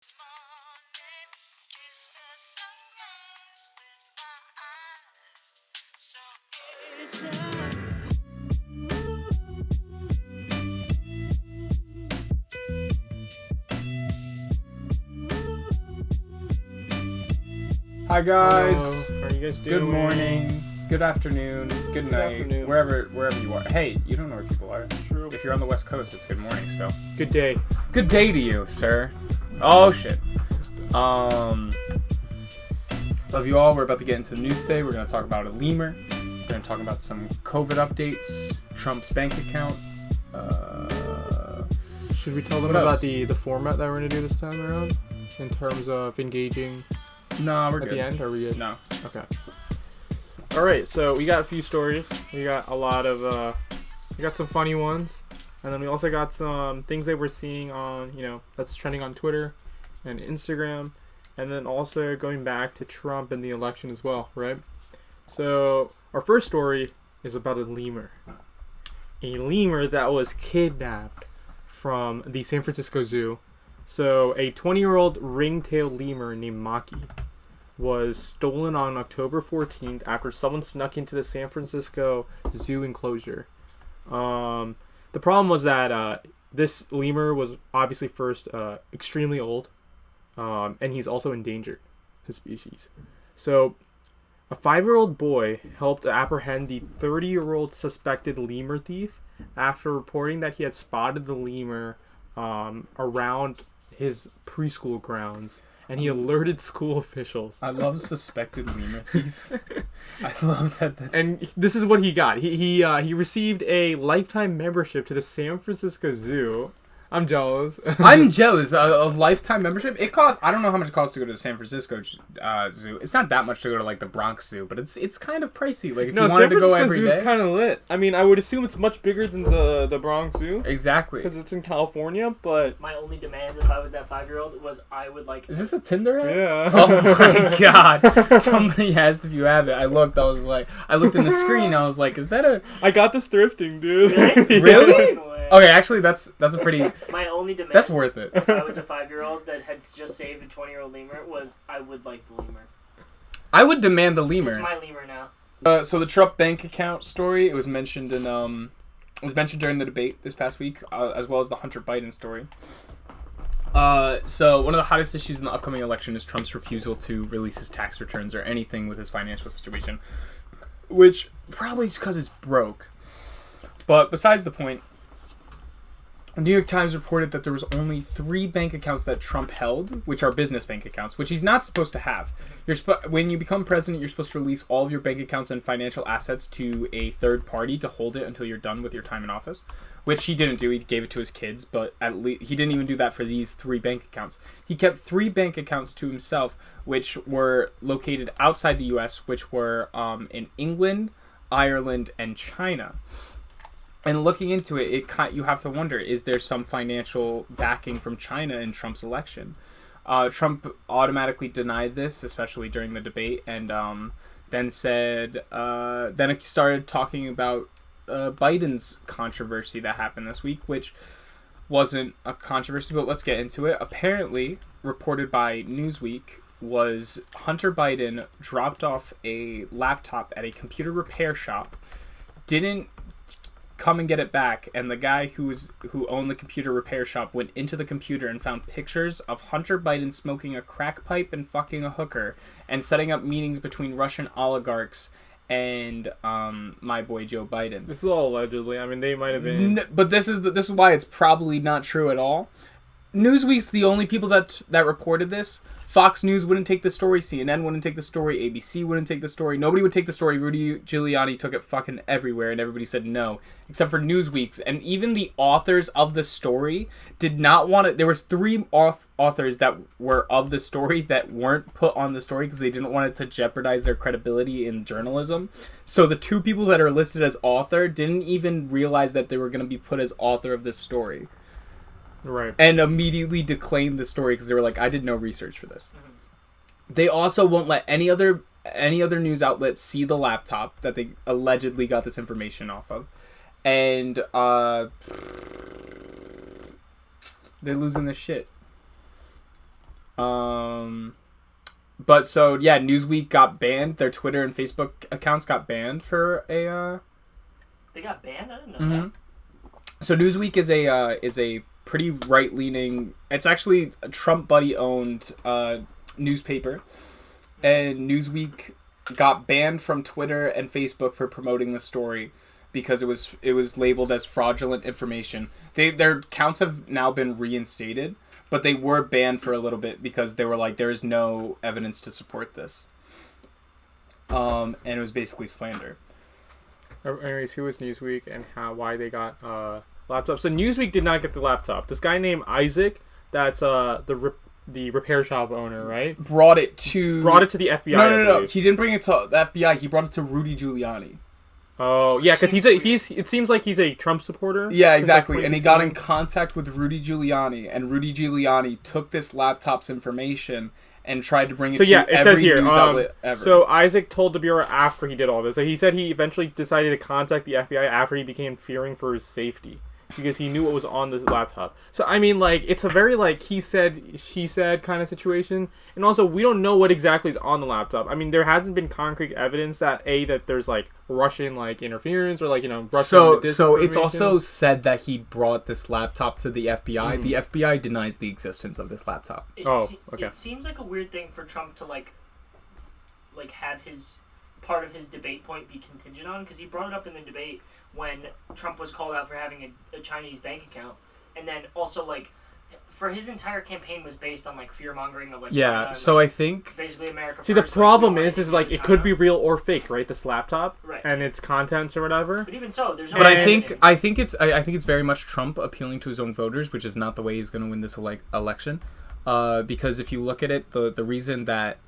morning, kiss the sunrise with my eyes. So Hi guys. Hello. How are you guys doing? Good morning. Good afternoon. Good night. afternoon. Wherever you are. Hey, you don't know where people are. True. If you're on the West Coast, it's good morning still. Good day. Good day to you, sir. Oh shit. Love you all. We're about to get into the news today. We're gonna talk about a lemur. We're gonna talk about some COVID updates. Trump's bank account. Should we tell them What about else? the format that we're gonna do this time around in terms of engaging No, we're at good. the end? Are we good? No. Okay. All right. So we got a few stories. We got a lot of we got some funny ones, and then we also got some things that we're seeing on that's trending on Twitter and Instagram, and then also going back to Trump and the election as well, right? So our first story is about a lemur that was kidnapped from the San Francisco Zoo. So a 20-year-old ring-tailed lemur named Maki was stolen on October 14th after someone snuck into the San Francisco Zoo enclosure. The problem was that this lemur was obviously first extremely old, and he's also endangered, his species. So a 5-year-old boy helped apprehend the 30-year-old suspected lemur thief after reporting that he had spotted the lemur around his preschool grounds, and he alerted school officials. I love suspected lemur thief. I love that. And this is what he got. He received a lifetime membership to the San Francisco Zoo. I'm jealous. I'm jealous of lifetime membership. It costs. I don't know how much it costs to go to the San Francisco Zoo. It's not that much to go to like the Bronx Zoo, but it's kind of pricey. Like if you wanted to go every Zoo day. is kind of lit. I mean, I would assume it's much bigger than the Bronx Zoo Exactly. because it's in California. But My only demand if I was that 5-year-old was I would like... Is this a Tinder ad? yeah. Oh my god! Somebody asked if you have it. I looked. I looked in the screen. I was like, is that a I got this thrifting, dude. really? No way. Okay, actually, that's a pretty. My only demand That's worth it. if I was a 5-year-old that had just saved a 20-year-old lemur was I would like the lemur. I would demand the It's lemur. my lemur now. So the Trump bank account story. It was mentioned in It was mentioned during the debate this past week, as well as the Hunter Biden story. So one of the hottest issues in the upcoming election is Trump's refusal to release his tax returns or anything with his financial situation, which probably is because it's broke. But besides the point, the New York Times reported that there was only 3 bank accounts that Trump held, which are business bank accounts, which he's not supposed to have. When you become president, you're supposed to release all of your bank accounts and financial assets to a third party to hold it until you're done with your time in office, which he didn't do. He gave it to his kids, but at least he didn't even do that for these 3 bank accounts. He kept 3 bank accounts to himself, which were located outside the U.S., which were in England, Ireland, and China. And looking into it, you have to wonder, is there some financial backing from China in Trump's election? Trump automatically denied this, especially during the debate, and then it started talking about Biden's controversy that happened this week, which wasn't a controversy, but let's get into it. Apparently, reported by Newsweek, was Hunter Biden dropped off a laptop at a computer repair shop, didn't come and get it back, and the guy who owned the computer repair shop went into the computer and found pictures of Hunter Biden smoking a crack pipe and fucking a hooker and setting up meetings between Russian oligarchs and my boy Joe Biden. This is all allegedly. I mean, they might have been. But this is why it's probably not true at all. Newsweek's the only people that reported this. Fox News wouldn't take the story. CNN wouldn't take the story. ABC wouldn't take the story. Nobody would take the story. Rudy Giuliani took it fucking everywhere, and everybody said no, except for Newsweek's. And even the authors of the story did not want it. There was 3 authors that were of the story that weren't put on the story because they didn't want it to jeopardize their credibility in journalism. So the 2 people that are listed as author didn't even realize that they were going to be put as author of this story. Right. And immediately declaimed the story because they were like, I did no research for this. Mm-hmm. They also won't let any other news outlet see the laptop that they allegedly got this information off of. And they're losing their shit. But so yeah, Newsweek got banned. Their Twitter and Facebook accounts got banned for a. They got banned? I didn't know that. So Newsweek is a pretty right leaning. It's actually a Trump buddy owned newspaper, and Newsweek got banned from Twitter and Facebook for promoting the story because it was labeled as fraudulent information. Their accounts have now been reinstated, but they were banned for a little bit because they were like, there's no evidence to support this. And it was basically slander. Anyways, who was Newsweek and why they got laptops? So Newsweek did not get the laptop. This guy named Isaac, that's the repair shop owner, right? Brought it to the FBI. No. He didn't bring it to the FBI. He brought it to Rudy Giuliani. Oh yeah, because it seems like he's a Trump supporter. Yeah, exactly. And he got in contact with Rudy Giuliani, and Rudy Giuliani took this laptop's information and tried to bring it to every news outlet ever. So Isaac told the Bureau after he did all this. So he said he eventually decided to contact the FBI after he became fearing for his safety because he knew what was on this laptop. So I mean, like, it's a very like he said, she said kind of situation. And also, we don't know what exactly is on the laptop. I mean, there hasn't been concrete evidence that there's like Russian like interference or like Russian. So it's also said that he brought this laptop to the FBI. Mm. The FBI denies the existence of this laptop. Okay. It seems like a weird thing for Trump to like have his part of his debate point be contingent on, because he brought it up in the debate when Trump was called out for having a Chinese bank account, and then also like for his entire campaign was based on like fear mongering of like China, so like, I think basically America. See, the problem is like it could be real or fake, right? This laptop, right, and its contents or whatever. But even so, there's no. But evidence. I think it's very much Trump appealing to his own voters, which is not the way he's going to win this election. Because if you look at it, the reason that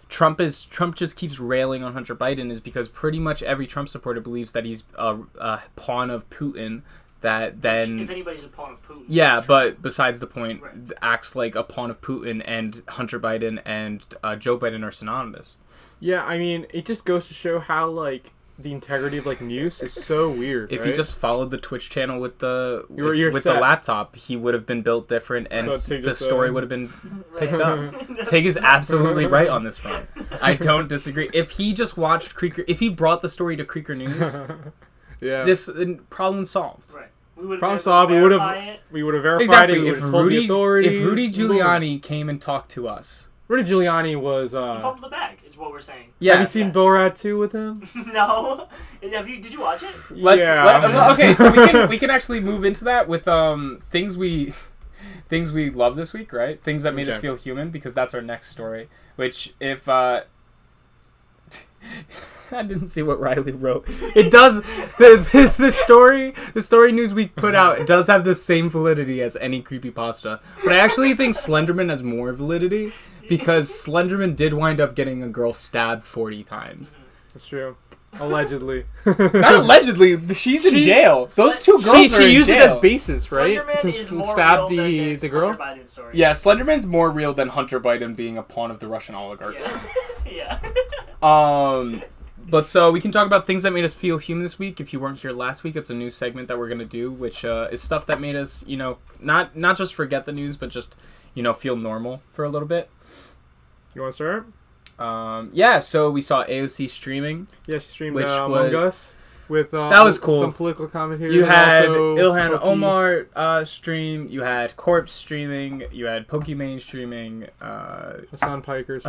Trump just keeps railing on Hunter Biden is because pretty much every Trump supporter believes that he's a pawn of Putin. That then, if anybody's a pawn of Putin. Yeah, but besides the point, right, acts like a pawn of Putin, and Hunter Biden and Joe Biden are synonymous. Yeah, I mean, it just goes to show how like the integrity of like news is so weird. If right? he just followed the Twitch channel with the set. laptop, he would have been built different, and the story would have been picked up. Tig is absolutely right on this front. I don't disagree. If he just watched Creeker, if he brought the story to Creeker News, yeah, this problem solved. Right. We problem solved. We would have verified it. We would have told the authorities. If Rudy Giuliani came and talked to us. Rudy Giuliani was. He fumbled the bag, is what we're saying. Yeah. Have you seen Borat 2 with him? No. Did you watch it? Okay, so we can actually move into that with things we love this week, right? Things that made us feel human, because that's our next story. Which, if I didn't see what Riley wrote. It does. The story Newsweek put out does have the same validity as any creepypasta. But I actually think Slenderman has more validity, because Slenderman did wind up getting a girl stabbed 40 times. That's true. Allegedly. Not allegedly. She's in jail. Those two girls are in jail. She used it as basis, right? Slenderman is more stab real the girl? Hunter Biden story. Yeah, Slenderman's more real than Hunter Biden being a pawn of the Russian oligarchs. Yeah. But so we can talk about things that made us feel human this week. If you weren't here last week, it's a new segment that we're going to do, which is stuff that made us, not just forget the news, but just, feel normal for a little bit. You want to start? Yeah, so we saw AOC streaming. Yeah, she streamed which Among Us with that was cool. Some political commentary. You had Ilhan Omar stream. You had Corpse streaming. You had Pokimane streaming. Hassan Piker.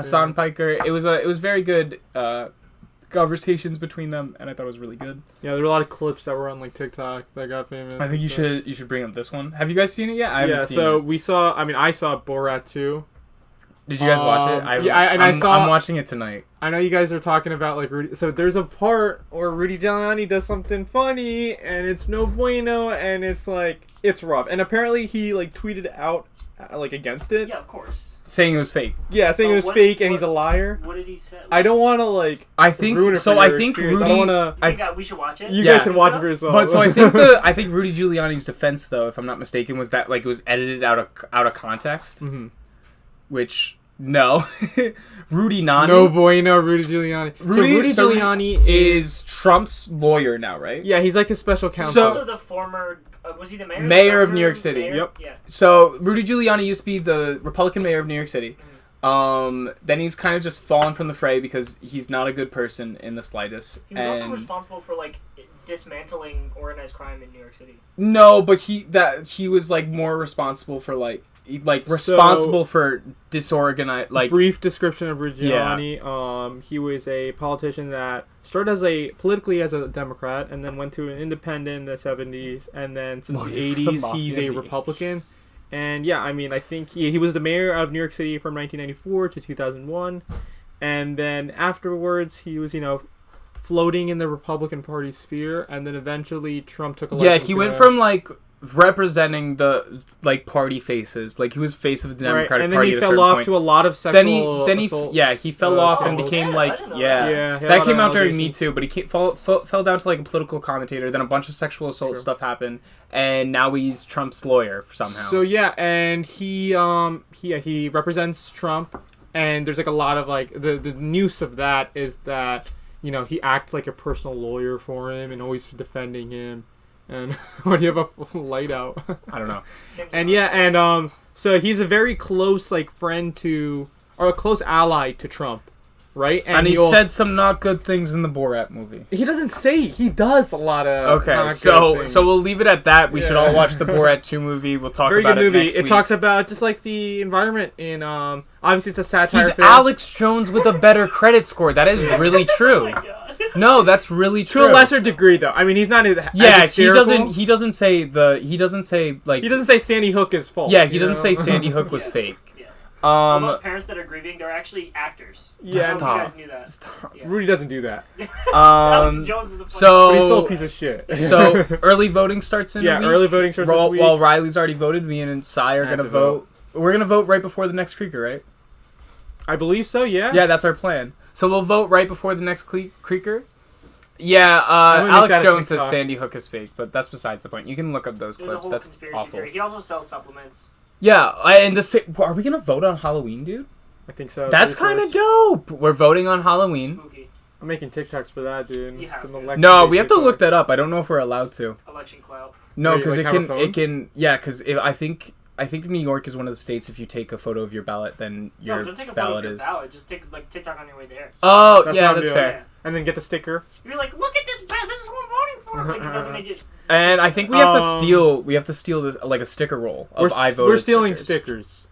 It was very good conversations between them, and I thought it was really good. Yeah, there were a lot of clips that were on like TikTok that got famous. I think you should bring up this one. Have you guys seen it yet? I haven't seen it. We saw. I saw Borat 2. Did you guys watch it? I'm watching it tonight. I know you guys are talking about like Rudy. So there's a part where Rudy Giuliani does something funny, and it's no bueno, and it's like it's rough. And apparently he like tweeted out like against it. Yeah, of course. Saying it was fake. Yeah, saying it was fake, and he's a liar. What did he say? I don't want to like. I think ruin it so. For I your think experience. Rudy. I don't wanna, we should watch it. You guys should watch it for yourself. But so I think Rudy Giuliani's defense, though, if I'm not mistaken, was that like it was edited out of context, which. No. Rudy Nani. No bueno, Rudy Giuliani. Rudy Giuliani is Trump's lawyer now, right? Yeah, he's like his special counsel. Also the former Was he the mayor? Mayor of Governor? New York City. Mayor? Yep. Yeah. So Rudy Giuliani used to be the Republican mayor of New York City. Then he's kind of just fallen from the fray because he's not a good person in the slightest. He was also And- responsible for like dismantling organized crime in New York City. No, but he was like more responsible for responsible for disorganized Brief description of Reggiani. He was a politician that started politically as a Democrat and then went to an independent in the 70s, and then since the 80s he's a Republican. And yeah, I mean, I think he was the mayor of New York City from 1994 to 2001, and then afterwards he was floating in the Republican Party sphere, and then eventually Trump took a he went from representing the party faces, he was face of the Democratic Party, and then he fell off point. To a lot of sexual assaults. He fell off and became that came out during Me Too, but he fell down to a political commentator. Then a bunch of sexual assault stuff happened, and now he's Trump's lawyer somehow. So and he represents Trump, and there's a lot of the news of that is that he acts like a personal lawyer for him and always defending him. And when you have a light out, I don't know. And so he's a very close friend to, or a close ally to Trump, right? And he said some not good things in the Borat movie. He doesn't say, he does a lot of okay. not So good things. we'll leave it at that. We should all watch the Borat 2 movie. We'll talk very about good it movie. next It week. talks about just the environment in obviously it's a satire. He's film. Alex Jones with a better credit score. That is really true. Oh my God. No, that's really true. To a lesser degree, though. I mean, he's not as hysterical. He doesn't say He doesn't say Sandy Hook is false. Yeah, he doesn't say Sandy Hook was fake. Yeah. All those Um, parents that are grieving, they're actually actors. Yeah. I don't know if Stop. you guys knew that. Stop. Yeah. Rudy doesn't do that. Alex Jones is a funny so- But he's still a piece of shit. So early voting starts in a week. early voting starts this week. While Riley's already voted, me and Cy are I have gonna to vote. We're gonna vote right before the next Creeker, right? I believe so, yeah. Yeah, that's our plan. So we'll vote right before the next Creeker. Yeah, gonna make Alex that a Jones says TikTok. Sandy Hook is fake, but that's besides the point. You can look up those There's a clips. whole That's conspiracy awful. theory. He also sells supplements. Yeah, are we gonna vote on Halloween, dude? I think so. That's kind of dope. We're voting on Halloween. Spooky. I'm making TikToks for that, dude. You have Some to. election No, day we have to look TikToks. that up. I don't know if we're allowed to. Election clout. No, Wait, because like, it have can. our It can. Yeah, because I think New York is one of the states. If you take a photo of your ballot, then your No, don't take a photo ballot of your is. ballot. Just take TikTok on your way there. Oh, That's yeah, what I'm that's doing. fair. And then get the sticker. You're like, look at this ballot. This is who I'm voting for. Like, it doesn't make it. And I think we have to steal. We have to steal this a sticker roll of I voted. We're stealing stickers. stickers.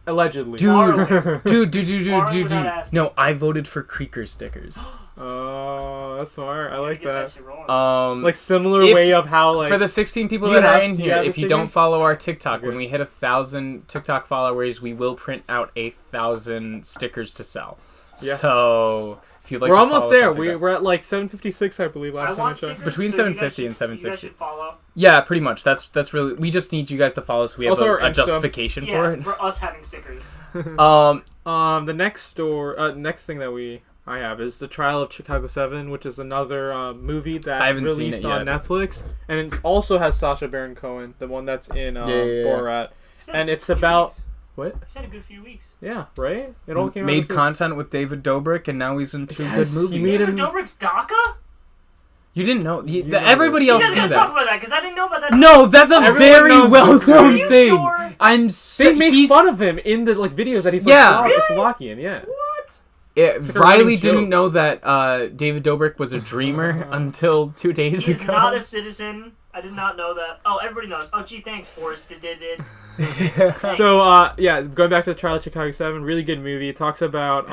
Allegedly. Borrowing. Dude. Borrowing without asking. No, I voted for Creeker stickers. Oh, that's smart. I like Get that. shit rolling. Like similar If- way of how for the 16 people You that are have- in you here, have a if you sticker? don't follow our TikTok, Okay. when we hit 1,000 TikTok followers, we will print out 1,000 stickers to sell. Yeah. So if you'd like, we're to almost follow us there. on TikTok- We're at 756, I believe, I last time I want checked. stickers, Between so 750 and you guys 760. should follow. Yeah, pretty much. That's really. We just need you guys to follow us. We have Also a our Insta. justification for Yeah, it. for us having stickers. The next thing that I have is The Trial of Chicago 7, which is another movie that I haven't seen released it on yet. Netflix, and it also has Sacha Baron Cohen, the one that's in Yeah. Borat. He's had And a it's good few about weeks. what? He's had a good few weeks. Yeah, right. It all came out Made this week. content with David Dobrik, and now he's in two Yes, good he movies. made David Dobrik's DACA? You didn't know? You know Everybody You else guys knew gotta talk that. about that, because I didn't know about that. No, that's a Everyone very knows well this. Are known you thing. sure? I'm so. They make he's- fun of him in the videos that he's Yeah. Really? Slovakian. Yeah. What? Yeah, like a Riley running didn't joke. know that David Dobrik was a dreamer until 2 days He's ago. not a citizen. I did not know that. Oh, everybody knows. Oh, gee, thanks, Forrest. It did it. So going back to the Trial of Chicago 7, really good movie. It talks about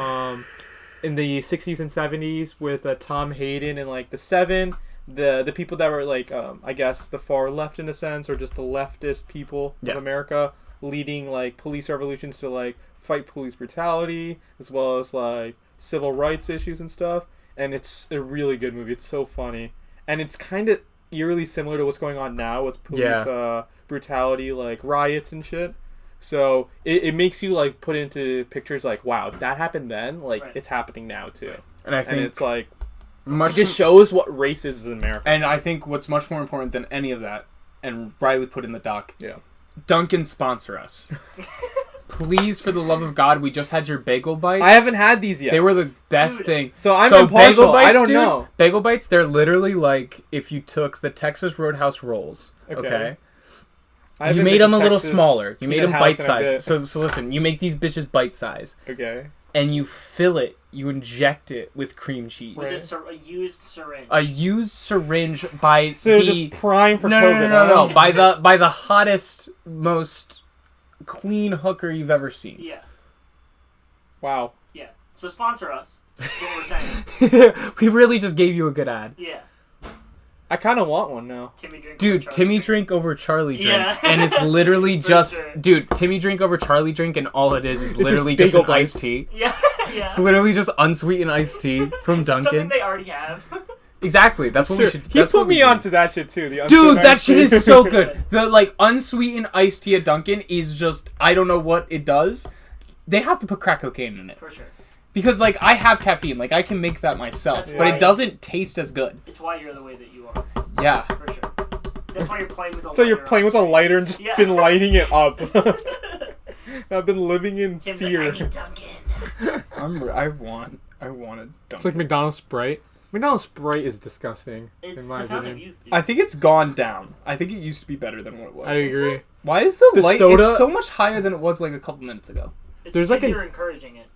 in the 60s and 70s with Tom Hayden and the Seven, the people that were I guess the far left in a sense, or just the leftist people Yeah. of America, leading police revolutions to fight police brutality as well as civil rights issues and stuff. And it's a really good movie. It's so funny, and it's kind of eerily similar to what's going on now with police brutality, riots and shit. So it makes you put into pictures wow, that happened then, Right. it's happening now too. And I And think it's much it just shows what race is in America. And I think what's much more important than any of that, and Riley put in the doc, Yeah. Dunkin' sponsor us. Please, for the love of God, we just had your bagel bites. I haven't had these yet. They were the best Dude. thing. So I'm So impartial. bagel bites, I don't dude, know. Bagel bites, they're literally like if you took the Texas Roadhouse rolls Okay. I You haven't made been them to a little Texas smaller. You made Peanut them House bite in a size. bit. So listen, you make these bitches bite size, Okay. and you fill it. You inject it with cream cheese. With Right. a used syringe. A used syringe by So the just prime for no, COVID. no. huh? By the hottest, most clean hooker you've ever seen. Yeah. Wow. Yeah. So sponsor us. That's what we're saying. We really just gave you a good ad. Yeah. I kind of want one now. Timmy drink. Dude, Charlie Timmy drink over Charlie drink. Yeah. And it's literally For just... sure. Dude, Timmy drink over Charlie drink, and all it is just literally just an bagel bites. iced tea. Yeah. Yeah. It's literally just unsweetened iced tea from It's something Dunkin'. they already have. Exactly. That's what we Sure. should... He that's put what we me do. onto that shit too. The Dude, unsweetened that iced shit tea. is so good. The, like, unsweetened iced tea at Dunkin' is just... I don't know what it does. They have to put crack cocaine in it. For sure. Because, like, I have caffeine. Like, I can make that myself. That's But why- it doesn't taste as good. It's why you're the way that you are. Yeah. For sure. That's why you're playing with a So you're lighter playing with a on lighter and just Yeah. been lighting it up. I've been living in Tim's fear. like, I need Dunkin'. I want a Dunkin'. It's like McDonald's Sprite. McDonald's Sprite is disgusting, It's in the my fountain of opinion. youth, dude. I think it's gone down. I think it used to be better than what it was. I agree. Why is the, The light? soda- It's so much higher than it was like a couple minutes ago. It's there's because like a- you're encouraging it.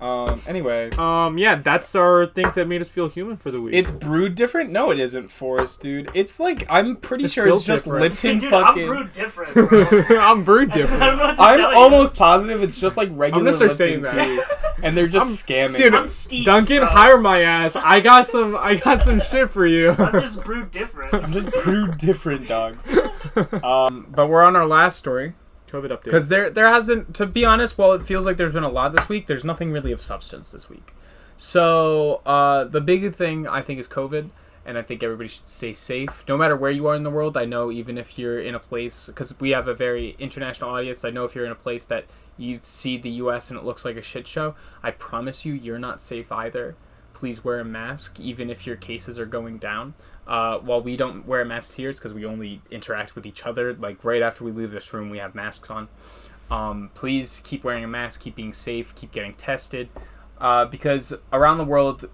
Anyway, Yeah, that's our things that made us feel human for the week. it's brewed different. No, it isn't, Forrest, dude. It's like I'm pretty It's sure built it's just different. Lipton Dude, fucking. I'm brewed different, bro. I'm brewed I don't different. know what to I'm tell almost positive it's just like regular gonna start Lipton saying that. tea, and they're just scamming. Dude, I'm steeped, Duncan, bro. hire my ass. I got some shit for you. I'm just brewed different. I'm just brewed different, dog. But we're on our last story. COVID update. Because there hasn't, to be honest, while it feels like there's been a lot this week, there's nothing really of substance this week. So the big thing, I think, is COVID, and I think everybody should stay safe, no matter where you are in the world. I know even if you're in a place, because we have a very international audience, I know if you're in a place that you see the U.S. and it looks like a shit show, I promise you're not safe either. Please wear a mask, even if your cases are going down. While we don't wear masks here, it's because we only interact with each other. Like, right after we leave this room, we have masks on. Please keep wearing a mask, keep being safe, keep getting tested. Because around the world,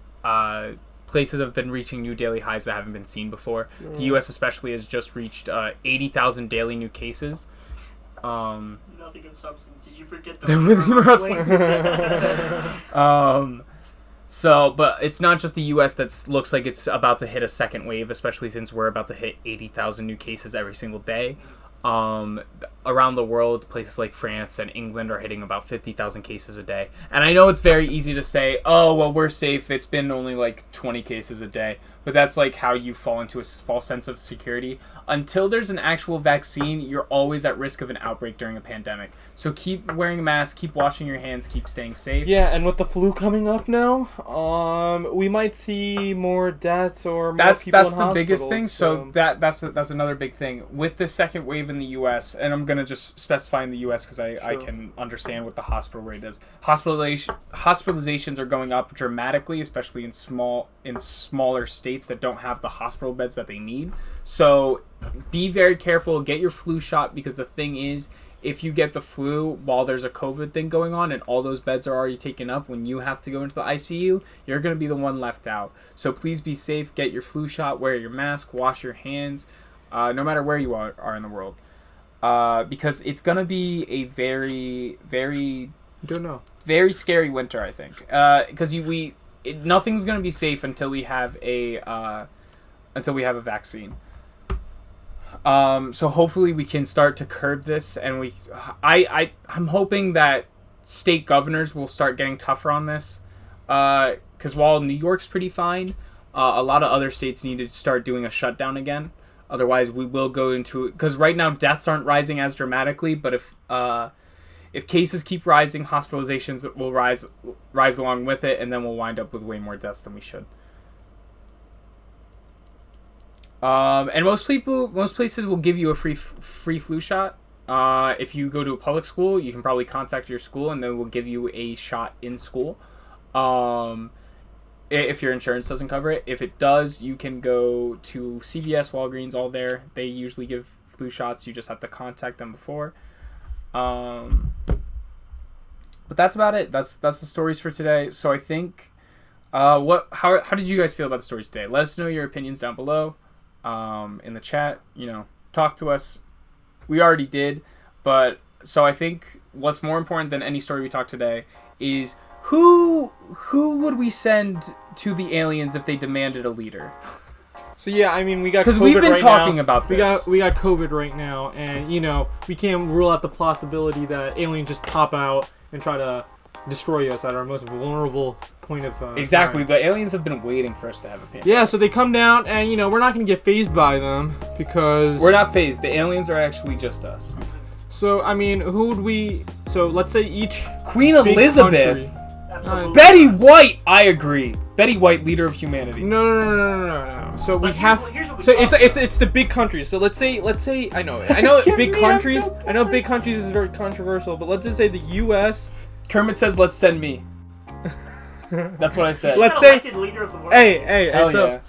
places have been reaching new daily highs that haven't been seen before. The U.S. especially has just reached 80,000 daily new cases. Nothing of substance. Did you forget the The Lemur Lemur wrestling? So, but it's not just the U.S. that looks like it's about to hit a second wave, especially since we're about to hit 80,000 new cases every single day. Around the world, places like France and England are hitting about 50,000 cases a day. And I know it's very easy to say, oh, well, we're safe. It's been only like 20 cases a day. But that's like how you fall into a false sense of security. Until there's an actual vaccine, you're always at risk of an outbreak during a pandemic. So keep wearing a mask, keep washing your hands, keep staying safe. Yeah, and with the flu coming up now, we might see more deaths or more That's people in the biggest hospitals, thing. So that's another big thing with the second wave in the U.S. And I'm gonna just specify in the U.S. because I Sure. can understand what the hospital rate is. Hospitalizations are going up dramatically, especially in smaller states that don't have the hospital beds that they need. So be very careful. Get your flu shot, because the thing is, if you get the flu while there's a COVID thing going on and all those beds are already taken up, when you have to go into the ICU, you're going to be the one left out. So please be safe. Get your flu shot. Wear your mask. Wash your hands, no matter where you are in the world. Because it's going to be a very, very, don't know. very scary winter, I think. Because nothing's going to be safe until we have a vaccine. So hopefully we can start to curb this, and I'm hoping that state governors will start getting tougher on this. Because while New York's pretty fine, a lot of other states need to start doing a shutdown again. Otherwise, we will go into, because right now deaths aren't rising as dramatically, but if cases keep rising, hospitalizations will rise along with it, and then we'll wind up with way more deaths than we should. And most places will give you a free flu shot. If you go to a public school, you can probably contact your school, and they will give you a shot in school. If your insurance doesn't cover it. If it does, you can go to CVS, Walgreens, all there. They usually give flu shots. You just have to contact them before. But that's about it. That's the stories for today. So I think, how did you guys feel about the stories today? Let us know your opinions down below. in the chat. Talk to us. We already did, but so I think what's more important than any story we talked today is who would we send to the aliens if they demanded a leader? So yeah, I mean, we got Because COVID we've been right talking now. about this. We got COVID right now, and we can't rule out the possibility that aliens just pop out and try to destroy us at our most vulnerable point of Exactly. time. The aliens have been waiting for us to have a pandemic. Yeah, so they come down, and we're not gonna get phased by them because We're not phased. The aliens are actually just us. So I mean, who would we? So let's say each Queen big Elizabeth. country- Absolutely. Betty White. I agree. Betty White, leader of humanity. No. So we But have. here's what we So talked it's the big countries. So let's say I know big countries. I know big countries is very controversial, but let's just say the U.S. Kermit says, "Let's send me." That's what I said. Let's He's an say- elected leader of the world. Hey, Hell so yeah.